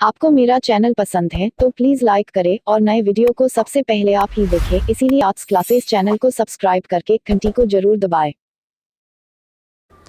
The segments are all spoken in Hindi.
आपको मेरा चैनल पसंद है तो प्लीज लाइक करें और नए वीडियो को सबसे पहले आप ही देखें, इसीलिए आर्ट्स क्लासेस चैनल को सब्सक्राइब करके घंटी को जरूर दबाएं।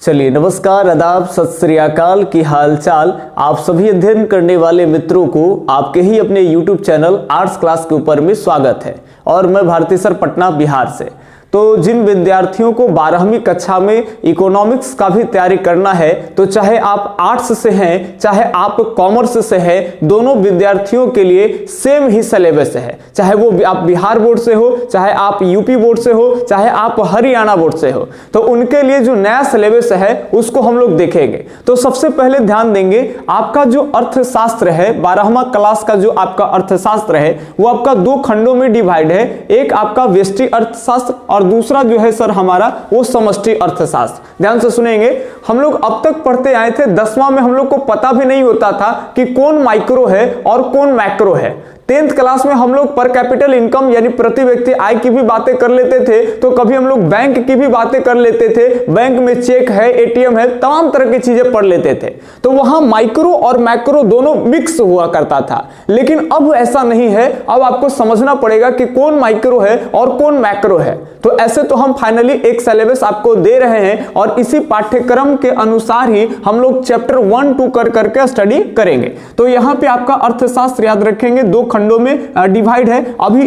चलिए, नमस्कार, आदाब, सत श्री अकाल की हाल चाल। आप सभी अध्ययन करने वाले मित्रों को आपके ही अपने YouTube चैनल आर्ट्स क्लास के ऊपर में स्वागत है। और मैं भारती सर, पटना, बिहार से। तो जिन विद्यार्थियों को 12वीं कक्षा में इकोनॉमिक्स का भी तैयारी करना है, तो चाहे आप आर्ट्स से हैं चाहे आप कॉमर्स से हैं, दोनों विद्यार्थियों के लिए सेम ही सिलेबस है। चाहे वो आप बिहार बोर्ड से हो, चाहे आप यूपी बोर्ड से हो, चाहे आप हरियाणा बोर्ड से हो, तो उनके लिए जो नया सिलेबस है उसको हम लोग देखेंगे। तो सबसे पहले ध्यान देंगे, आपका जो अर्थशास्त्र है, 12वां क्लास का जो आपका अर्थशास्त्र है वो आपका दो खंडों में डिवाइड है। एक आपका व्यष्टि अर्थशास्त्र और दूसरा जो है सर हमारा वो समष्टि अर्थशास्त्र। ध्यान से सुनेंगे, हम लोग अब तक पढ़ते आए थे, 10वां में हम लोग को पता भी नहीं होता था कि कौन माइक्रो है और कौन मैक्रो है। 10th क्लास में हम लोग पर कैपिटल इनकम यानी प्रति व्यक्ति आय की भी बातें कर लेते थे, तो कभी हम लोग बैंक की भी बातें कर लेते थे, बैंक में चेक है, एटीएम है, तमाम तरह की चीजें पढ़ लेते थे। तो वहां माइक्रो और मैक्रो दोनों मिक्स हुआ करता था। लेकिन अब ऐसा नहीं है, अब आपको समझना पड़ेगा कि कौन माइक्रो है और कौन मैक्रो है। तो ऐसे तो हम फाइनली एक सिलेबस आपको दे रहे हैं और इसी पाठ्यक्रम के अनुसार ही हम लोग चैप्टर 1, 2 करके स्टडी करेंगे। तो यहाँ पे आपका अर्थशास्त्र याद रखेंगे दो खंडों में डिवाइड है। अभी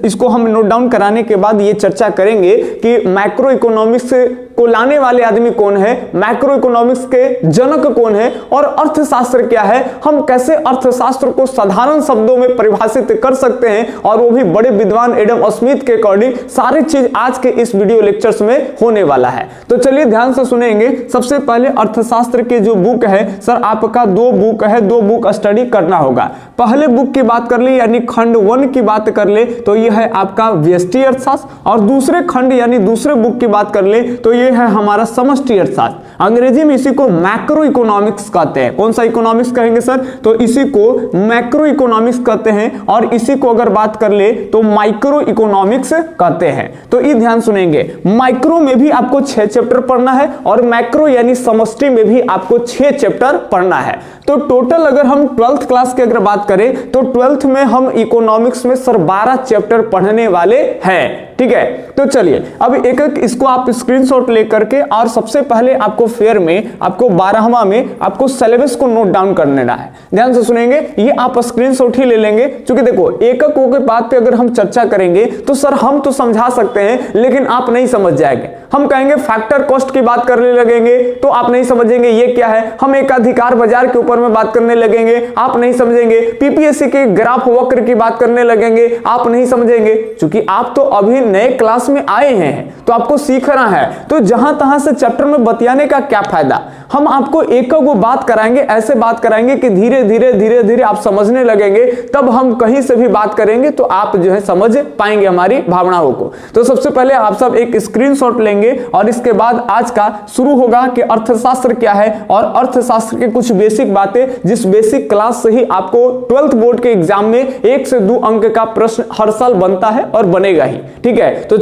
इसको हम नोट डाउन कराने के बाद ये चर्चा करेंगे कि मैक्रो इकोनॉमिक्स को लाने वाले आदमी कौन है, मैक्रो इकोनॉमिक्स के जनक कौन है और अर्थशास्त्र क्या है, हम कैसे अर्थशास्त्र को साधारण शब्दों में परिभाषित कर सकते हैं, और वो भी बड़े विद्वान एडम स्मिथ के अकॉर्डिंग। सारी चीज आज के इस वीडियो लेक्चर्स में होने वाला है। तो चलिए ध्यान से सुनेंगे। सबसे पहले अर्थशास्त्र के जो बुक है सर, आपका दो बुक है, दो बुक स्टडी करना होगा। पहले बुक की बात कर ले यानी खंड 1 की बात कर ले तो यह है आपका व्यष्टि अर्थशास्त्र, और दूसरे खंड यानी दूसरे बुक की बात कर ले तो ये है हमारा समष्टि अर्थशास्त्र। अंग्रेजी में इसी को मैक्रो इकोनॉमिक्स कहते हैं। कौन सा इकोनॉमिक्स कहेंगे सर? तो इसी को मैक्रो इकोनॉमिक्स कहते हैं, और इसी को अगर बात कर ले तो माइक्रो इकोनॉमिक्स कहते हैं। तो ये ध्यान सुनेंगे, माइक्रो में भी आपको 6 चैप्टर पढ़ना है और मैक्रो यानी समष्टि में भी आपको 6 चैप्टर पढ़ना है। तो टोटल अगर हम 12th क्लास की अगर बात करें तो 12th में हम इकोनॉमिक्स में सर 12 चैप्टर पढ़ने वाले हैं। ठीक है, तो चलिए अब एक एक इसको आप स्क्रीनशॉट लेकर के, और सबसे पहले आपको फेयर में आपको 12वां में आपको सिलेबस को नोट डाउन कर लेना है। ध्यान से सुनेंगे, ये आप स्क्रीनशॉट ही ले लेंगे, क्योंकि देखो एककों के बात पे अगर हम चर्चा करेंगे तो सर हम तो समझा सकते हैं लेकिन आप नहीं समझ जाएंगे। हम कहेंगे फैक्टर कॉस्ट की बात करने लगेंगे तो आप नहीं समझेंगे ये क्या है। हम एकाधिकार बाजार के ऊपर में बात करने लगेंगे, आप नहीं समझेंगे। पीपीएससी के ग्राफ वक्र की बात करने लगेंगे, आप नहीं समझेंगे, क्योंकि आप तो अभी नए क्लास में आए हैं तो आपको सीखना है। तो जहां तहां से चैप्टर में बतियाने का क्या फायदा। हम आपको एक वो बात कराएंगे, ऐसे बात कराएंगे कि धीरे धीरे आप समझने लगेंगे, तब हम कहीं से भी बात करेंगे तो आप जो है समझ पाएंगे हमारी भावनाओं को। तो सबसे पहले आप सब एक स्क्रीनशॉट लेंगे और इसके बाद आज का शुरू होगा कि अर्थशास्त्र क्या है और अर्थशास्त्र के कुछ बेसिक बातें, जिस बेसिक क्लास से ही आपको 12th बोर्ड के एग्जाम में 1 से 2 अंक का प्रश्न हर साल बनता है और बनेगा ही। ठीक है, तो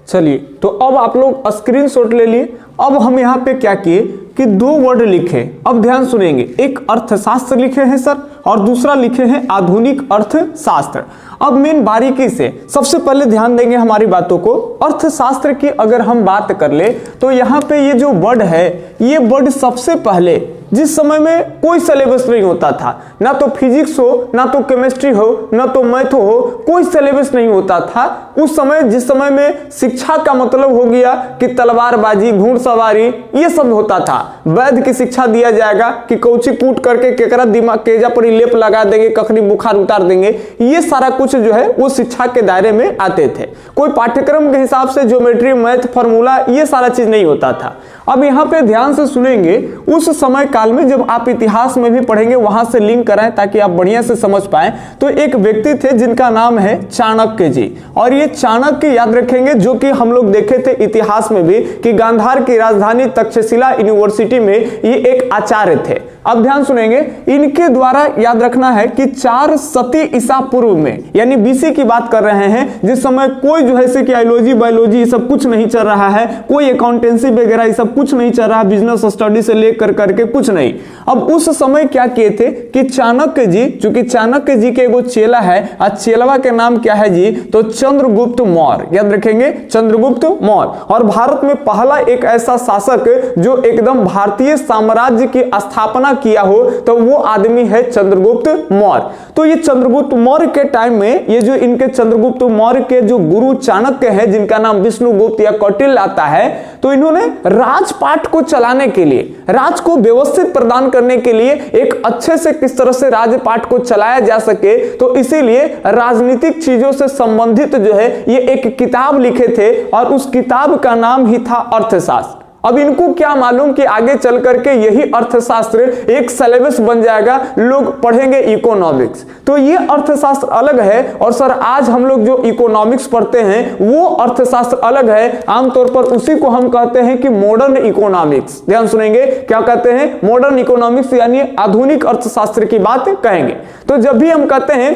चलिए तो अब आप लोग स्क्रीनशॉट ले लिए। अब हम यहाँ पे क्या किए कि 2 वर्ड लिखे। अब ध्यान सुनेंगे, एक अर्थशास्त्र लिखे हैं सर और दूसरा लिखे हैं आधुनिक अर्थशास्त्र। अब मेन बारीकी से सबसे पहले ध्यान देंगे हमारी बातों को। अर्थशास्त्र की अगर हम बात कर ले तो यहाँ पे ये जो वर्ड है, ये वर्ड सबसे पहले जिस समय में कोई सिलेबस नहीं होता था, ना तो फिजिक्स हो, ना तो केमिस्ट्री हो, ना तो मैथ हो, कोई सिलेबस नहीं होता था उस समय। जिस समय में शिक्षा का मतलब हो गया कि तलवारबाजी, घुड़सवारी, ये सब होता था। वैद्य की शिक्षा दिया जाएगा कि कौची कूट करके केकरा दिमाग केजा पर लेप लगा देंगे, कखनी बुखार उतार देंगे, ये सारा कुछ जो है वो शिक्षा के दायरे में आते थे। कोई पाठ्यक्रम के हिसाब से ज्योमेट्री, मैथ, फार्मूला, ये सारा चीज नहीं होता था। अब यहाँ पे ध्यान से सुनेंगे, उस समय काल में जब आप इतिहास में भी पढ़ेंगे वहां से लिंक कराएं ताकि आप बढ़िया से समझ पाएं। तो एक व्यक्ति थे जिनका नाम है चाणक्य जी, और ये चाणक्य याद रखेंगे जो कि हम लोग देखे थे इतिहास में भी कि गांधार की राजधानी तक्षशिला यूनिवर्सिटी में ये एक आचार्य थे। अब ध्यान सुनेंगे, इनके द्वारा याद रखना है कि 4 सती ईसा पूर्व में, यानी बीसी की बात कर रहे हैं, जिस समय कोई जो है कि आइलॉजी बायोलॉजी ये सब कुछ नहीं चल रहा है, कोई अकाउंटेंसी वगैरह ये सब कुछ नहीं चल रहा है, बिजनेस स्टडी से लेकर करके कुछ नहीं। अब उस समय क्या किए थे कि चाणक्य जी, चूंकि चाणक्य जी के एगो चेला है, चेलवा के नाम क्या है जी, तो चंद्रगुप्त मौर्य, याद रखेंगे चंद्रगुप्त मौर्य। और भारत में पहला एक ऐसा शासक जो एकदम भारतीय साम्राज्य की स्थापना किया हो तो वो आदमी है चंद्रगुप्त मौर्य। तो ये चंद्रगुप्त मौर्य के टाइम में ये जो इनके चंद्रगुप्त मौर्य के जो गुरु चाणक्य है, जिनका नाम विष्णुगुप्त या कौटिल्य आता है, तो इन्होंने राजपाट को चलाने के लिए, राज को व्यवस्थित प्रदान करने के लिए, एक अच्छे से किस तरह से राजपाट को चलाया जा सके, तो इसीलिए राजनीतिक चीजों से संबंधित जो है ये एक किताब लिखे थे और उस किताब का नाम ही था अर्थशास्त्र। अब इनको क्या मालूम कि आगे चल करके यही अर्थशास्त्र एक सिलेबस बन जाएगा, लोग पढ़ेंगे इकोनॉमिक्स। तो ये अर्थशास्त्र अलग है और सर आज हम लोग जो इकोनॉमिक्स पढ़ते हैं वो अर्थशास्त्र अलग है। आमतौर पर उसी को हम कहते हैं कि मॉडर्न इकोनॉमिक्स। ध्यान सुनेंगे, क्या कहते हैं? मॉडर्न इकोनॉमिक्स, यानी आधुनिक अर्थशास्त्र की बात कहेंगे। तो जब भी हम कहते हैं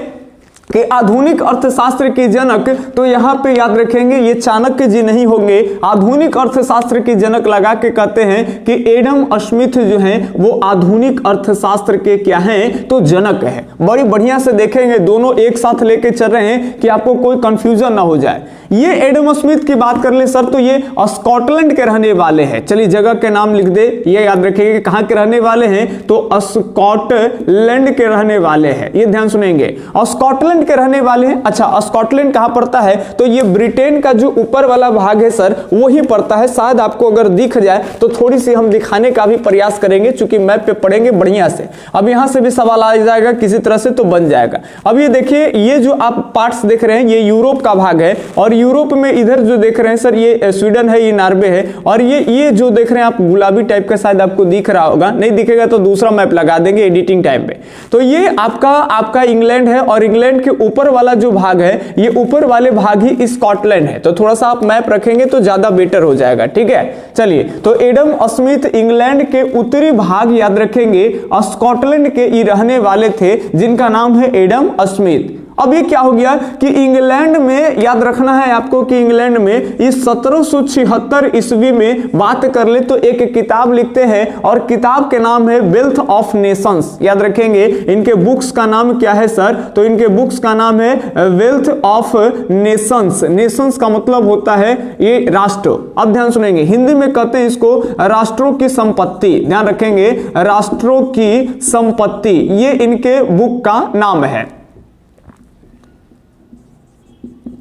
कि आधुनिक अर्थशास्त्र के जनक, तो यहां पे याद रखेंगे ये चाणक्य जी नहीं होंगे। आधुनिक अर्थशास्त्र के जनक लगा के कहते हैं कि एडम स्मिथ जो हैं वो आधुनिक अर्थशास्त्र के क्या हैं, तो जनक है। बड़ी बढ़िया से देखेंगे, दोनों एक साथ लेके चल रहे हैं कि आपको कोई कंफ्यूजन ना हो जाए। ये एडम स्मिथ की बात कर ले सर, तो ये स्कॉटलैंड के रहने वाले हैं। चलिए जगह के नाम लिख दे, ये याद रखेंगे कि कहां के रहने वाले हैं, तो स्कॉटलैंड के रहने वाले हैं। ये ध्यान सुनेंगे, और स्कॉटलैंड के रहने वाले हैं। अच्छा, स्कॉटलैंड कहां पड़ता है, तो ये ब्रिटेन का जो ऊपर वाला भाग है सर, वो ही पड़ता है। शायद आपको अगर दिख जाए तो थोड़ी सी हम दिखाने का भी प्रयास करेंगे, चूंकि मैप पे पढ़ेंगे बढ़िया से। अब यहां से भी सवाल आ जाएगा किसी तरह से, तो बन जाएगा। अब ये देखिए, ये जो आप पार्ट्स देख रहे हैं ये यूरोप का भाग है, और यूरोप में इधर जो देख रहे हैं सर ये स्वीडन है, ये नॉर्वे है, और ये जो देख रहे हैं आप गुलाबी टाइप का, शायद आपको दिख रहा होगा, नहीं दिखेगा तो दूसरा मैप लगा देंगे एडिटिंग टाइम पे। तो ये आपका इंग्लैंड है, और इंग्लैंड के ऊपर वाला जो भाग है, ये ऊपर वाले भाग ही स्कॉटलैंड है। तो थोड़ा सा आप मैप रखेंगे तो ज्यादा बेटर हो जाएगा, ठीक है। चलिए, तो एडम स्मिथ इंग्लैंड के उत्तरी भाग याद रखेंगे स्कॉटलैंड के ही रहने वाले थे, जिनका नाम है एडम स्मिथ। अब ये क्या हो गया कि इंग्लैंड में याद रखना है आपको कि इंग्लैंड में इस 1776 ईस्वी में बात कर ले तो एक किताब लिखते हैं, और किताब के नाम है वेल्थ ऑफ नेशंस। याद रखेंगे, इनके बुक्स का नाम क्या है सर, तो इनके बुक्स का नाम है वेल्थ ऑफ नेशंस। नेशंस का मतलब होता है ये राष्ट्र। अब ध्यान सुनेंगे, हिंदी में कहते हैं इसको राष्ट्रों की संपत्ति। ध्यान रखेंगे, राष्ट्रों की संपत्ति, ये इनके बुक का नाम है।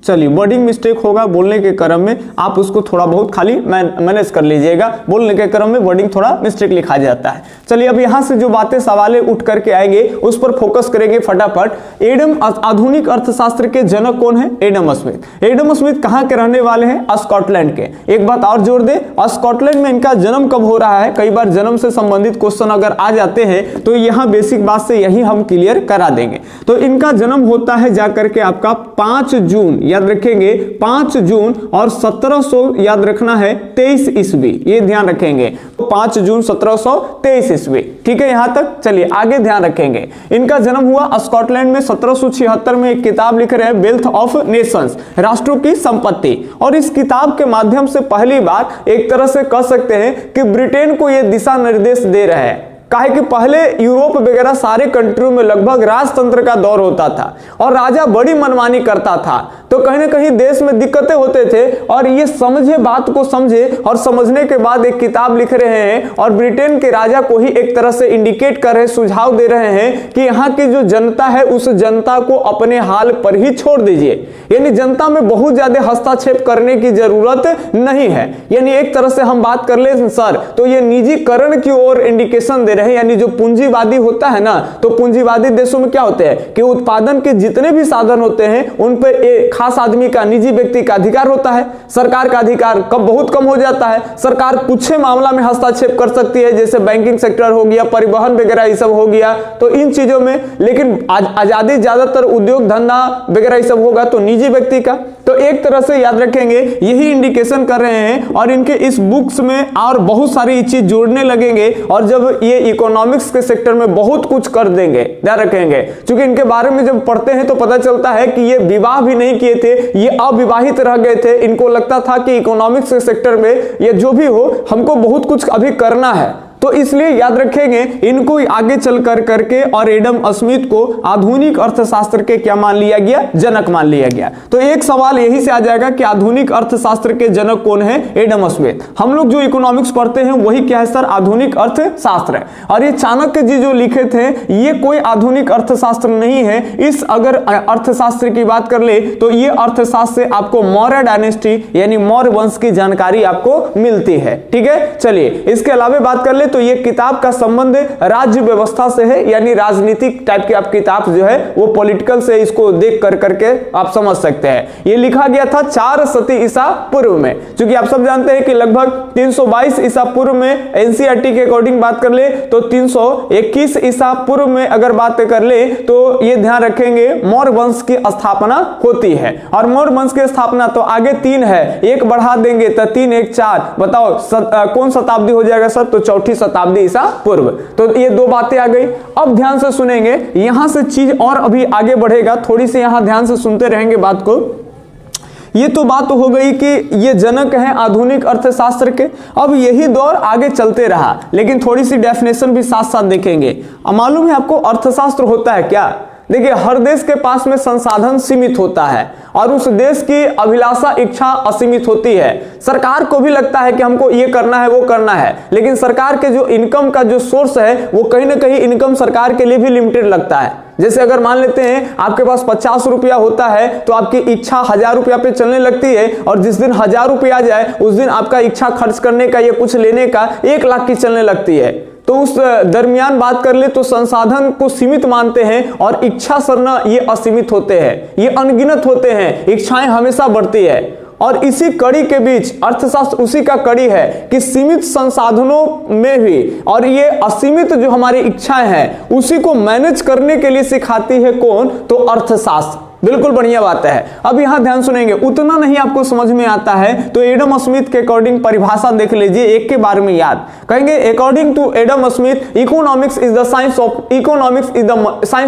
चलिए, वर्डिंग मिस्टेक होगा बोलने के क्रम में, आप उसको थोड़ा बहुत खाली मैनेज कर लीजिएगा। बोलने के क्रम में वर्डिंग थोड़ा मिस्टेक लिखा जाता है। चलिए, अब यहां से जो बातें सवालें उठ करके आएंगे उस पर फोकस करेंगे फटाफट। एडम, आधुनिक अर्थशास्त्र के जनक कौन है? Adam Smith. एडम स्मिथ कहां के रहने वाले हैं? स्कॉटलैंड के। एक बात और जोड़ दे, स्कॉटलैंड में इनका जन्म कब हो रहा है? कई बार जन्म से संबंधित क्वेश्चन अगर आ जाते हैं तो यहां बेसिक बात से यही हम क्लियर करा देंगे। तो इनका जन्म होता है जाकर के आपका 5 जून, याद रखेंगे 5 जून, और 1700 याद रखना है 23 ईस्वी। ये ध्यान रखेंगे, 5 जून 1723 ईस्वी, ठीक है यहां तक। चलिए आगे ध्यान रखेंगे, इनका जन्म हुआ स्कॉटलैंड में 1776 में। एक किताब लिख रहे हैं वेल्थ ऑफ नेशंस, राष्ट्रों की संपत्ति। और इस किताब के माध्यम से पहली बार एक तरह से कह सकते हैं कि ब्रिटेन को यह दिशा निर्देश दे रहे हैं। काहे कि पहले यूरोप वगैरह सारे कंट्रियों में लगभग राजतंत्र का दौर होता था और राजा बड़ी मनमानी करता था, तो कहीं ना कहीं देश में दिक्कतें होते थे। और ये समझे, बात को समझे, और समझने के बाद एक किताब लिख रहे हैं और ब्रिटेन के राजा को ही एक तरह से इंडिकेट कर रहे, सुझाव दे रहे हैं कि यहाँ की जो जनता है उस जनता को अपने हाल पर ही छोड़ दीजिए। यानी जनता में बहुत ज्यादा हस्तक्षेप करने की जरूरत नहीं है। यानी एक तरह से हम बात कर ले सर, तो ये निजीकरण की ओर इंडिकेशन दे रहे, यानी जो पूंजीवादी होता है ना, तो पूंजीवादी देशों में क्या होते हैं कि उत्पादन के जितने भी साधन होते हैं उन पर खास आदमी का, निजी व्यक्ति का अधिकार होता है। सरकार का अधिकार कब बहुत कम हो जाता है। सरकार कुछ मामला में हस्तक्षेप कर सकती है, जैसे बैंकिंग सेक्टर हो गया, परिवहन वगैरह ये सब हो गया, तो इन चीजों में। लेकिन आजादी ज्यादातर उद्योग धंधा वगैरह ये सब होगा तो निजी व्यक्ति का। तो एक तरह से याद रखेंगे यही इंडिकेशन कर रहे हैं, और इनके इस बुक्स में और बहुत सारी चीज जोड़ने लगेंगे, और जब ये इकोनॉमिक्स के सेक्टर में बहुत कुछ कर देंगे, ध्यान रखेंगे। क्योंकि इनके बारे में जब पढ़ते हैं तो पता चलता है कि ये विवाह भी नहीं किए थे, ये अविवाहित रह गए थे। इनको लगता था कि इकोनॉमिक्स के सेक्टर में या जो भी हो हमको बहुत कुछ अभी करना है, तो इसलिए याद रखेंगे इनको आगे चल करके और एडम स्मिथ को आधुनिक अर्थशास्त्र के क्या मान लिया गया, जनक मान लिया गया। तो एक सवाल यही से आ जाएगा कि आधुनिक अर्थशास्त्र के जनक कौन है, एडम स्मिथ। हम लोग जो इकोनॉमिक्स पढ़ते हैं वही क्या है सर, आधुनिक अर्थशास्त्र है। और ये चाणक्य जी जो लिखे थे ये कोई आधुनिक अर्थशास्त्र नहीं है। इस अगर अर्थशास्त्र की बात कर ले तो ये अर्थशास्त्र से आपको मौर्य डायनेस्टी यानी मौर्य वंश की जानकारी आपको मिलती है। ठीक है, चलिए इसके अलावा बात कर ले तो ये किताब का संबंध राज्य व्यवस्था से है, यानी राजनीतिक टाइप की आप किताब जो है वो पॉलिटिकल से, इसको देख करके आप समझ सकते हैं। ये लिखा गया था 4 सदी ईसा पूर्व में, क्योंकि आप सब जानते हैं कि लगभग 322 ईसा पूर्व में एनसीईआरटी के अकॉर्डिंग बात कर ले तो 321 ईसा पूर्व में अगर बात कर ले तो ये ध्यान रखेंगे मौर्य वंश की स्थापना होती है। और मौर्य वंश की स्थापना तो आगे 3 है, एक बढ़ा देंगे तो 3 1 4, बताओ कौन शताब्दी हो जाएगा सर, तो चौथी शताब्दी ईसा पूर्व। तो ये 2 बातें आ गई। अब ध्यान से सुनेंगे, यहां से चीज और अभी आगे बढ़ेगा, थोड़ी सी यहां ध्यान से सुनते रहेंगे बात को। ये तो बात हो गई कि ये जनक है आधुनिक अर्थशास्त्र के। अब यही दौर आगे चलते रहा, लेकिन थोड़ी सी डेफिनेशन भी साथ साथ देखेंगे। मालूम है आपको अर्थशास्त्र होता है क्या? देखिए, हर देश के पास में संसाधन सीमित होता है और उस देश की अभिलाषा इच्छा असीमित होती है। सरकार को भी लगता है कि हमको ये करना है वो करना है, लेकिन सरकार के जो इनकम का जो सोर्स है वो कहीं ना कहीं इनकम सरकार के लिए भी लिमिटेड लगता है। जैसे अगर मान लेते हैं आपके पास 50 रुपया होता है तो आपकी इच्छा 1000 रुपया पे चलने लगती है, और जिस दिन 1000 रुपया आ जाए उस दिन आपका इच्छा खर्च करने का या कुछ लेने का 1 लाख की चलने लगती है। तो उस दरमियान बात कर ले तो संसाधन को सीमित मानते हैं और इच्छा सरना ये असीमित होते हैं, ये अनगिनत होते हैं, इच्छाएं हमेशा बढ़ती है। और इसी कड़ी के बीच अर्थशास्त्र उसी का कड़ी है कि सीमित संसाधनों में भी और ये असीमित जो हमारी इच्छाएं हैं उसी को मैनेज करने के लिए सिखाती है कौन, तो अर्थशास्त्र। बिल्कुल बढ़िया बात है। अब यहां ध्यान सुनेंगे, उतना नहीं आपको समझ में आता है तो एडम स्मिथ के अकॉर्डिंग परिभाषा देख लीजिए, एक के बारे में याद कहेंगे। According to Adam Smith economics is the science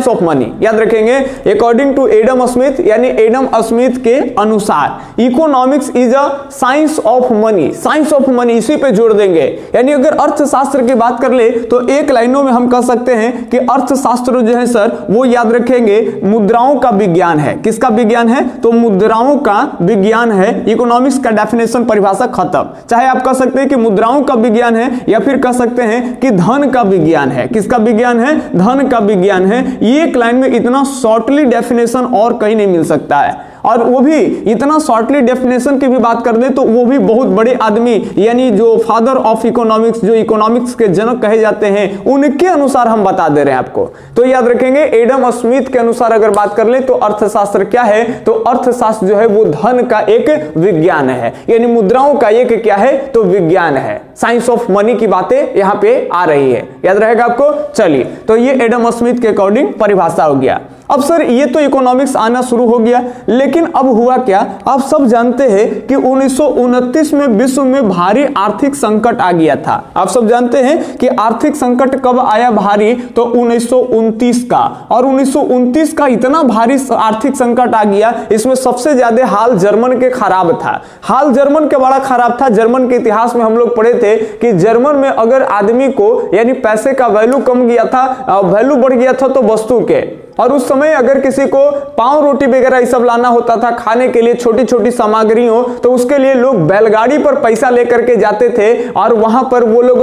of money. याद रखेंगे, अकॉर्डिंग टू एडम स्मिथ यानी एडम स्मिथ के अनुसार economics is a science of money. Science of money इसी पे जोड़ देंगे। यानी अगर अर्थशास्त्र की बात कर ले तो एक लाइनों में हम कह सकते हैं कि अर्थशास्त्र जो है सर वो याद रखेंगे मुद्राओं का विज्ञान है। किसका विज्ञान है, तो मुद्राओं का विज्ञान है। इकोनॉमिक्स का डेफिनेशन परिभाषा खत्म। चाहे आप कह सकते हैं कि मुद्राओं का विज्ञान है या फिर कह सकते हैं कि धन का विज्ञान है। किसका विज्ञान है, धन का विज्ञान है। ये एक लाइन में इतना शॉर्टली डेफिनेशन और कहीं नहीं मिल सकता है। और वो भी इतना शॉर्टली डेफिनेशन की भी बात कर दे तो वो भी बहुत बड़े आदमी यानी जो फादर ऑफ इकोनॉमिक्स, जो इकोनॉमिक्स के जनक कहे जाते हैं, उनके अनुसार हम बता दे रहे हैं आपको। तो याद रखेंगे एडम स्मिथ के अनुसार अगर बात कर ले तो अर्थशास्त्र क्या है, तो अर्थशास्त्र जो है वो धन का एक विज्ञान है, यानी मुद्राओं का एक क्या है, तो विज्ञान है। साइंस ऑफ मनी की बातें यहां पे आ रही है, याद रहेगा आपको। चलिए, तो ये एडम स्मिथ के अकॉर्डिंग परिभाषा हो गया। अब सर ये तो इकोनॉमिक्स आना शुरू हो गया, लेकिन अब हुआ क्या, आप सब जानते हैं कि 1929 में विश्व में भारी आर्थिक संकट आ गया था। आप सब जानते हैं कि आर्थिक संकट कब आया भारी, तो 1929 का। और 1929 का इतना भारी आर्थिक संकट आ गया, इसमें सबसे ज्यादा हाल जर्मन के खराब था। हाल जर्मन के बड़ा खराब था। जर्मन के इतिहास में हम लोग पढ़े थे कि जर्मन में अगर आदमी को यानी पैसे का वैल्यू कम गया था, वैल्यू बढ़ गया था तो वस्तु के, और उस समय अगर किसी को पाव रोटी वगैरह ये सब लाना होता था खाने के लिए, छोटी छोटी सामग्री हो, तो उसके लिए लोग बैलगाड़ी पर पैसा लेकर के जाते थे और वहां पर वो लोग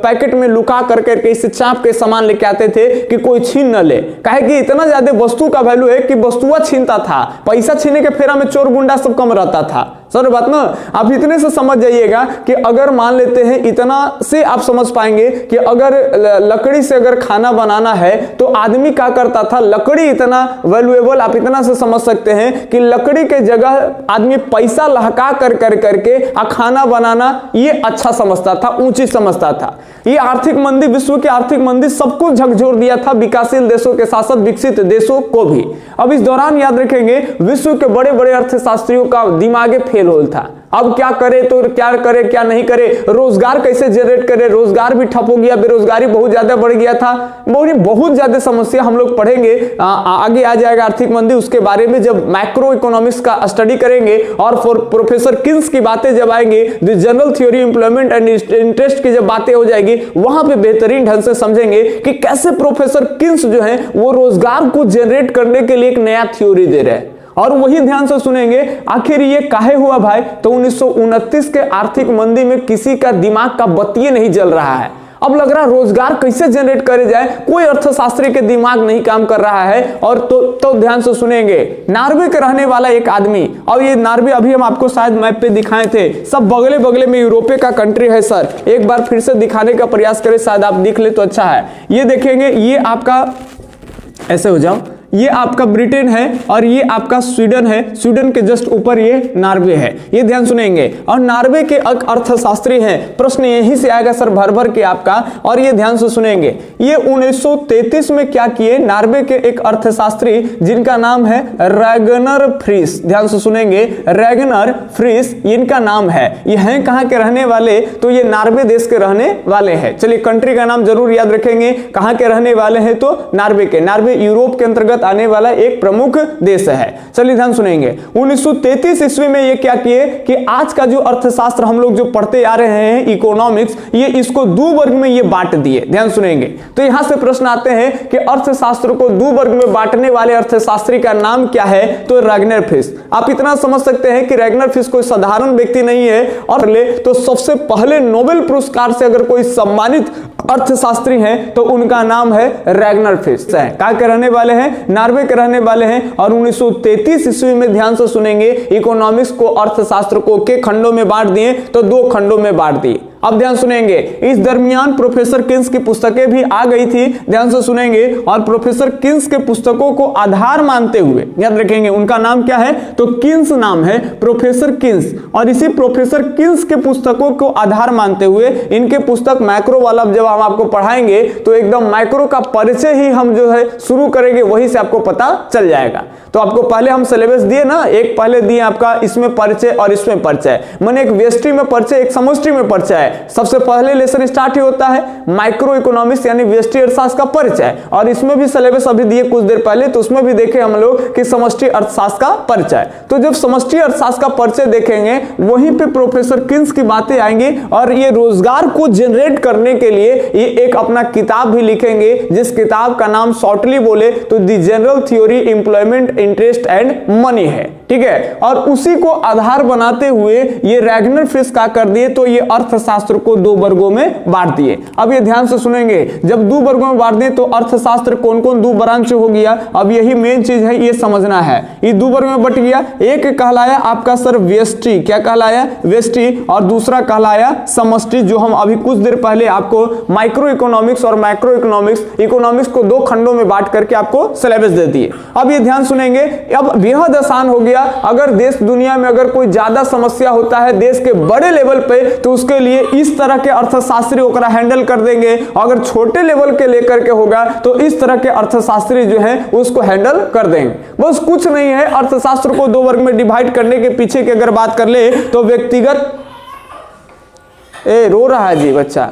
पैकेट में लुका करके इसे चाप के सामान लेके आते थे कि कोई छीन न ले। काहे कि इतना ज्यादा वस्तु का वैल्यू है कि वस्तुआ छीनता था, पैसा छीनने के फेरा में चोर गुंडा सब कम रहता था। सर बात ना, आप इतने से समझ जाइएगा कि अगर मान लेते हैं, इतना से आप समझ पाएंगे कि अगर लकड़ी से अगर खाना बनाना है तो आदमी क्या करता था, लकड़ी इतना वैल्यूएबल, आप इतना से समझ सकते हैं कि लकड़ी के जगह आदमी पैसा लहका कर करके खाना बनाना ये अच्छा समझता था, ऊंची समझता था। ये आर्थिक मंदी, विश्व की आर्थिक मंदी सबको झकझोर दिया था, विकासशील देशों के साथ साथ विकसित देशों को भी। अब इस दौरान याद रखेंगे विश्व के बड़े बड़े अर्थशास्त्रियों का दिमाग फेल होल था। अब क्या करे तो क्या करे, क्या नहीं करे, रोजगार कैसे जनरेट करे, रोजगार भी ठप हो गया, बेरोजगारी बहुत ज्यादा बढ़ गया था, बहुत ज्यादा समस्या हम लोग पढ़ेंगे, आगे आ जाएगा आर्थिक मंदी, उसके बारे में जब मैक्रो इकोनॉमिक्स का स्टडी करेंगे और प्रोफेसर किन्स की बातें जब आएंगे, general theory employment and interest की जब बातें हो जाएगी, वहां पे बेहतरीन ढंग से समझेंगे कि कैसे प्रोफेसर किन्स जो है वो रोजगार को जनरेट करने के लिए एक नया थ्योरी दे रहे हैं। और वही ध्यान से सुनेंगे आखिर ये काहे हुआ भाई, तो 1929 के आर्थिक मंदी में किसी का दिमाग का बत्ती नहीं जल रहा है। अब लग रहा रोजगार कैसे जनरेट करे जाए, कोई अर्थशास्त्री के दिमाग नहीं काम कर रहा है। और तो ध्यान से सुनेंगे, नॉर्वे के रहने वाला एक आदमी, और ये नॉर्वे अभी हम आपको शायद मैप पे दिखाए थे, सब बगले बगले में यूरोपीय का कंट्री है सर, एक बार फिर से दिखाने का प्रयास करें, शायद आप दिख ले तो अच्छा है। ये देखेंगे, ये आपका ऐसे हो जाओ, ये आपका ब्रिटेन है और ये आपका स्वीडन है, स्वीडन के जस्ट ऊपर ये नॉर्वे है। ये ध्यान सुनेंगे, और नॉर्वे के अर्थशास्त्री हैं, प्रश्न यहीं से आएगा सर भर भर के आपका, और ये ध्यान से सुनेंगे। ये 1933 में क्या किए, नॉर्वे के एक अर्थशास्त्री जिनका नाम है रैगनर फ्रिस, ध्यान से सुनेंगे, रैगनर फ्रिस इनका नाम है। ये हैं कहां के रहने वाले, तो ये नॉर्वे देश के रहने वाले हैं। चलिए कंट्री का नाम जरूर याद रखेंगे, कहां के रहने वाले हैं, तो नॉर्वे के। नॉर्वे यूरोप के अंतर्गत आने वाला एक प्रमुख देश है। चलिए ध्यान सुनेंगे, 1933 ईस्वी में ये क्या किए कि आज का जो अर्थशास्त्र हम लोग जो पढ़ते आ रहे हैं इकोनॉमिक्स, ये इसको दो वर्ग में ये बांट दिए। ध्यान सुनेंगे, तो यहां से प्रश्न आते हैं कि अर्थशास्त्र को दो वर्ग में बांटने वाले अर्थशास्त्री का नाम क्या है, तो रैगनर फ्रिस। आप इतना समझ सकते हैं कि रैगनर फ्रिस कोई साधारण व्यक्ति नहीं है, और तो सबसे पहले नोबेल पुरस्कार से अगर कोई सम्मानित अर्थशास्त्री हैं तो उनका नाम है रैगनर फ्रिस। कहां के रहने वाले हैं, नॉर्वे के रहने वाले हैं। और 1933 ईस्वी में ध्यान से सुनेंगे, इकोनॉमिक्स को, अर्थशास्त्र को के खंडों में बांट दिए, तो दो खंडों में बांट दिए। अब ध्यान सुनेंगे, इस दरमियान प्रोफेसर किन्स की पुस्तकें भी आ गई थी, ध्यान से सुनेंगे, और प्रोफेसर किन्स के पुस्तकों को आधार मानते हुए याद रखेंगे उनका नाम क्या है, तो किन्स नाम है, प्रोफेसर किन्स। और इसी प्रोफेसर किन्स के पुस्तकों को आधार मानते हुए इनके पुस्तक मैक्रो वाला जब हम आपको पढ़ाएंगे तो एकदम मैक्रो का परिचय ही हम जो है शुरू करेंगे, वही से आपको पता चल जाएगा। तो आपको पहले हम सिलेबस दिए ना, एक पहले दिए आपका इसमें परिचय और इसमें परिचय, माने एक व्यष्टि में परिचय, एक समष्टि में परिचय है। सबसे पहले लेसन स्टार्ट ही होता है माइक्रो इकोनॉमिक्स यानी व्यष्टि अर्थशास्त्र का परिचय, और इसमें भी सिलेबस अभी दिए कुछ देर पहले, तो उसमें भी देखे हम लोग कि समष्टि अर्थशास्त्र का परिचय। तो जब समष्टि अर्थशास्त्र का परिचय देखेंगे वहीं पे प्रोफेसर किन्स की बातें आएंगी, और ये रोजगार को जनरेट करने के लिए ये एक अपना किताब भी लिखेंगे, जिस किताब का नाम शॉर्टली बोले तो the general theory employment interest and money है, ठीक है। और उसी को आधार बनाते हुए ये रैगनर फ्रिस का कर दिए, तो ये अर्थशास्त्र को दो वर्गों में बांट दिए। अब ये ध्यान से सुनेंगे, जब दो वर्गों में बांट दिए तो अर्थशास्त्र कौन कौन दो ब्रांच हो गया, अब यही मेन चीज है, ये समझना है। ये दो वर्ग में बट गया, एक कहलाया आपका सर व्यष्टि, क्या कहलाया, व्यष्टि, और दूसरा कहलाया समष्टि, जो हम अभी कुछ देर पहले आपको माइक्रो इकोनॉमिक्स और मैक्रो इकोनॉमिक्स को दो खंडों में बांट करके आपको सिलेबस दे दिए। अब ये ध्यान सुनेंगे, अब बेहद आसान हो गया, अगर देश दुनिया में अगर कोई ज्यादा समस्या होता है देश के बड़े लेवल पे, तो उसके लिए इस तरह के अर्थशास्त्री ओकरा हैंडल कर देंगे, अगर छोटे लेवल के लेकर के होगा तो इस तरह के अर्थशास्त्री जो है उसको हैंडल कर देंगे। बस कुछ नहीं है, अर्थशास्त्र को दो वर्ग में डिवाइड करने के पीछे की अगर बात कर ले तो व्यक्तिगत, रो रहा है जी बच्चा।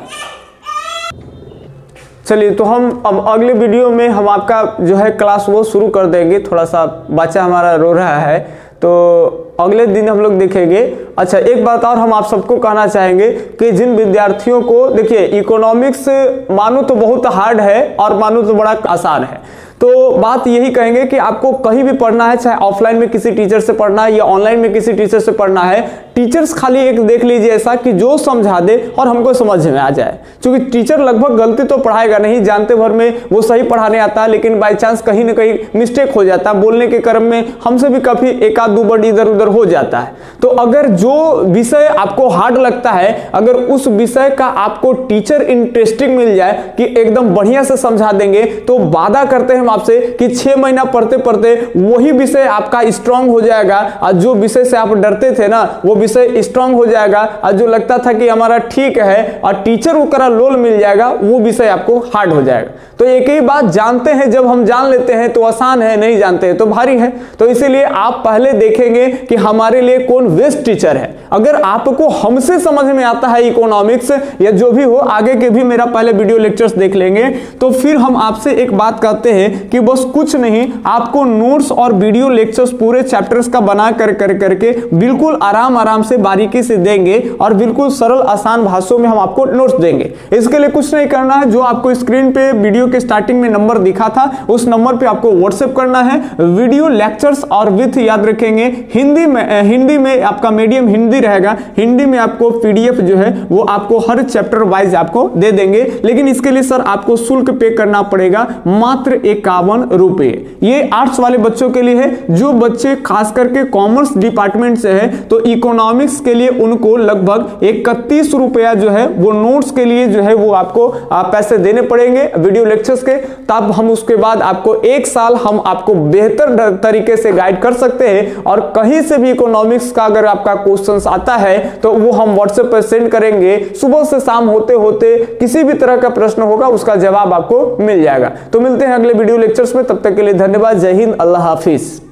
चलिए, तो हम अब अगले वीडियो में हम आपका जो है क्लास वो शुरू कर देंगे। थोड़ा सा बच्चा हमारा रो रहा है, तो अगले दिन हम लोग देखेंगे। अच्छा, एक बात और हम आप सबको कहना चाहेंगे कि जिन विद्यार्थियों को, देखिए इकोनॉमिक्स मानो तो बहुत हार्ड है और मानो तो बड़ा आसान है, तो बात यही कहेंगे कि आपको कहीं भी पढ़ना है, चाहे ऑफलाइन में किसी टीचर से पढ़ना है या ऑनलाइन में किसी टीचर से पढ़ना है, टीचर्स खाली एक देख लीजिए ऐसा कि जो समझा दे और हमको समझ में आ जाए। क्योंकि टीचर लगभग गलती तो पढ़ाएगा नहीं, जानते भर में वो सही पढ़ाने आता है, लेकिन बाय चांस कहीं ना कहीं मिस्टेक हो जाता है, बोलने के क्रम में हमसे भी काफी एक आध दो वर्ड इधर उधर हो जाता है। तो अगर जो विषय आपको हार्ड लगता है, अगर उस विषय का आपको टीचर इंटरेस्टिंग मिल जाए कि एकदम बढ़िया से समझा देंगे, तो वादा करते हैं हम आपसे कि 6 महीना पढ़ते पढ़ते वही विषय आपका स्ट्रांग हो जाएगा, और जो विषय से आप डरते थे ना वो विषय स्ट्रांग हो जाएगा, और जो लगता था कि हमारा ठीक है और टीचर को करा लोल मिल जाएगा, वो विषय आपको हार्ड हो जाएगा। तो एक ही बात जानते हैं, जब हम जान लेते हैं तो आसान है, नहीं जानते हैं तो भारी है। तो इसीलिए आप पहले देखेंगे कि हमारे लिए कौन बेस्ट टीचर है। अगर आपको हमसे समझ में आता है इकोनॉमिक्स या जो भी हो, आगे के भी मेरा पहले वीडियो लेक्चर्स देख लेंगे, तो फिर हम आपसे एक बात कहते हैं कि बस कुछ नहीं, आपको नोट्स और वीडियो लेक्चर्स पूरे चैप्टर्स का बना करके बिल्कुल आराम से बारीकी से देंगे और बिल्कुल सरल आसान भाषाओं में हम आपको नोट्स देंगे। इसके लिए कुछ नहीं करना है, जो आपको स्क्रीन पे वीडियो के स्टार्टिंग में नंबर दिखा था उस नंबर पे आपको व्हाट्सएप करना है वीडियो लेक्चर्स, और विथ याद रखेंगे हिंदी में आपका मीडियम हिंदी रहेगा, हिंदी में आपको पीडीएफ जो है वो आपको हर चैप्टर वाइज आपको दे देंगे। लेकिन इसके लिए सर आपको शुल्क पे करना पड़ेगा मात्र 51 रुपए। ये आर्ट्स वाले बच्चों के लिए है, जो बच्चे खास करके कॉमर्स डिपार्टमेंट से है तो इकोनॉमिक्स के लिए उनको लगभग 31 रुपया जो है वो नोट्स के लिए जो है वो आपको पैसे देने पड़ेंगे वीडियो लेक्चर्स के। तब हम उसके बाद आपको 1 साल हम आपको बेहतर तरीके से गाइड कर सकते हैं, और कहीं से भी इकोनॉमिक्स का अगर आपका क्वेश्चंस आता है तो वो हम व्हाट्सएप पर सेंड करेंगे, सुबह से शाम होते होते किसी भी तरह का प्रश्न होगा उसका जवाब आपको मिल जाएगा। तो मिलते हैं अगले वीडियो लेक्चर्स में, तब तक के लिए धन्यवाद। जय हिंद, अल्लाह हाफिज।